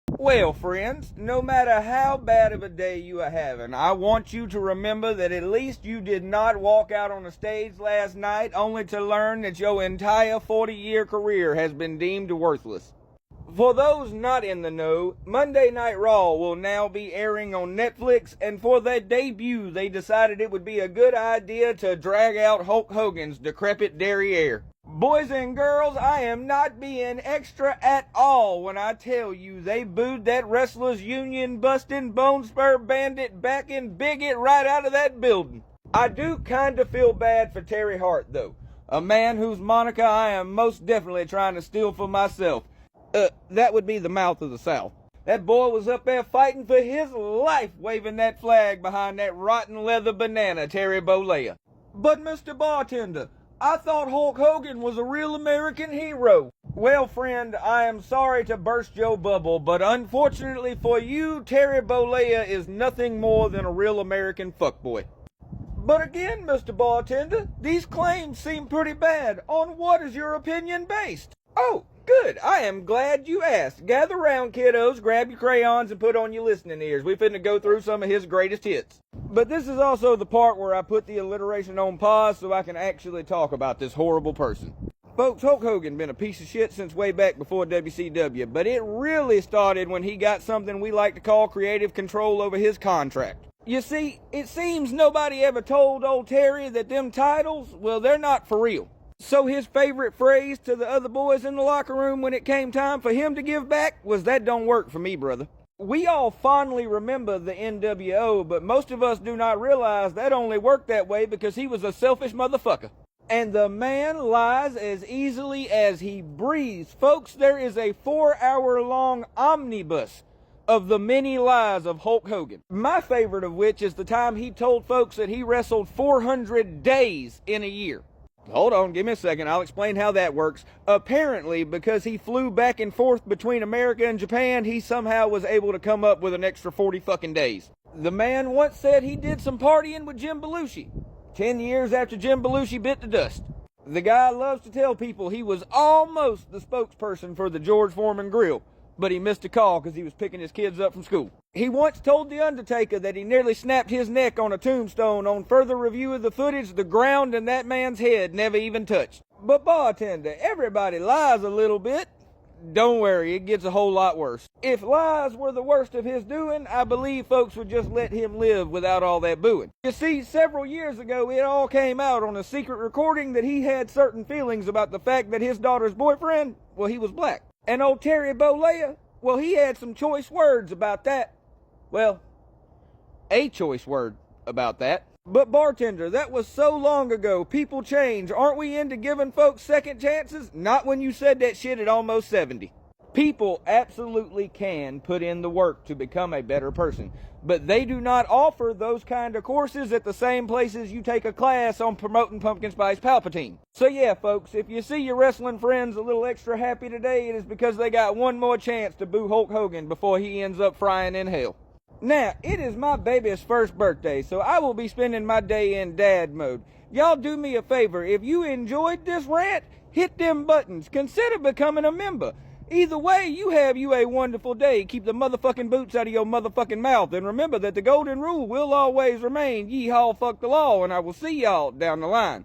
Well, friends, no matter how bad of a day you are having, I want you to remember that at least you did not walk out on the stage last night only to learn that your entire 40-year career has been deemed worthless. For those not in the know, Monday Night Raw will now be airing on Netflix, and for their debut, they decided it would be a good idea to drag out Hulk Hogan's decrepit derriere. Boys and girls, I am not being extra at all when I tell you they booed that Wrestlers Union busting, bone spur bandit, backing bigot right out of that building. I do kinda feel bad for Terry Hart, though. A man whose moniker I am most definitely trying to steal for myself. That would be the Mouth of the South. That boy was up there fighting for his life, waving that flag behind that rotten leather banana, Terry Bollea. But Mr. Bartender, I thought Hulk Hogan was a real American hero. Well, friend, I am sorry to burst your bubble, but unfortunately for you, Terry Bollea is nothing more than a real American fuckboy. But again, Mr. Bartender, these claims seem pretty bad. On what is your opinion based? Oh, good. I am glad you asked. Gather round, kiddos, grab your crayons, and put on your listening ears. We finna go through some of his greatest hits. But this is also the part where I put the alliteration on pause so I can actually talk about this horrible person. Folks, Hulk Hogan been a piece of shit since way back before WCW, but it really started when he got something we like to call creative control over his contract. You see, it seems nobody ever told old Terry that them titles, well, they're not for real. So his favorite phrase to the other boys in the locker room when it came time for him to give back was, "That don't work for me, brother." We all fondly remember the NWO, but most of us do not realize that only worked that way because he was a selfish motherfucker. And the man lies as easily as he breathes. Folks, there is a 4-hour-long omnibus of the many lies of Hulk Hogan. My favorite of which is the time he told folks that he wrestled 400 days in a year. Hold on, give me a second. I'll explain how that works. Apparently, because he flew back and forth between America and Japan, he somehow was able to come up with an extra 40 fucking days. The man once said he did some partying with Jim Belushi, 10 years after Jim Belushi bit the dust. The guy loves to tell people he was almost the spokesperson for the George Foreman Grill, but he missed a call because he was picking his kids up from school. He once told The Undertaker that he nearly snapped his neck on a tombstone. On further review of the footage, the ground and that man's head never even touched. But bartender, everybody lies a little bit. Don't worry, it gets a whole lot worse. If lies were the worst of his doing, I believe folks would just let him live without all that booing. You see, several years ago, it all came out on a secret recording that he had certain feelings about the fact that his daughter's boyfriend, well, he was black. And old Terry Bollea, well, he had some choice words about that. Well, a choice word about that. But bartender, that was so long ago. People change. Aren't we into giving folks second chances? Not when you said that shit at almost 70. People absolutely can put in the work to become a better person, but they do not offer those kind of courses at the same places you take a class on promoting Pumpkin Spice Palpatine. So yeah, folks, if you see your wrestling friends a little extra happy today, it is because they got one more chance to boo Hulk Hogan before he ends up frying in hell. Now, it is my baby's first birthday, so I will be spending my day in dad mode. Y'all do me a favor. If you enjoyed this rant, hit them buttons. Consider becoming a member. Either way, you have you a wonderful day. Keep the motherfucking boots out of your motherfucking mouth. And remember that the golden rule will always remain, yeehaw, fuck the law, and I will see y'all down the line.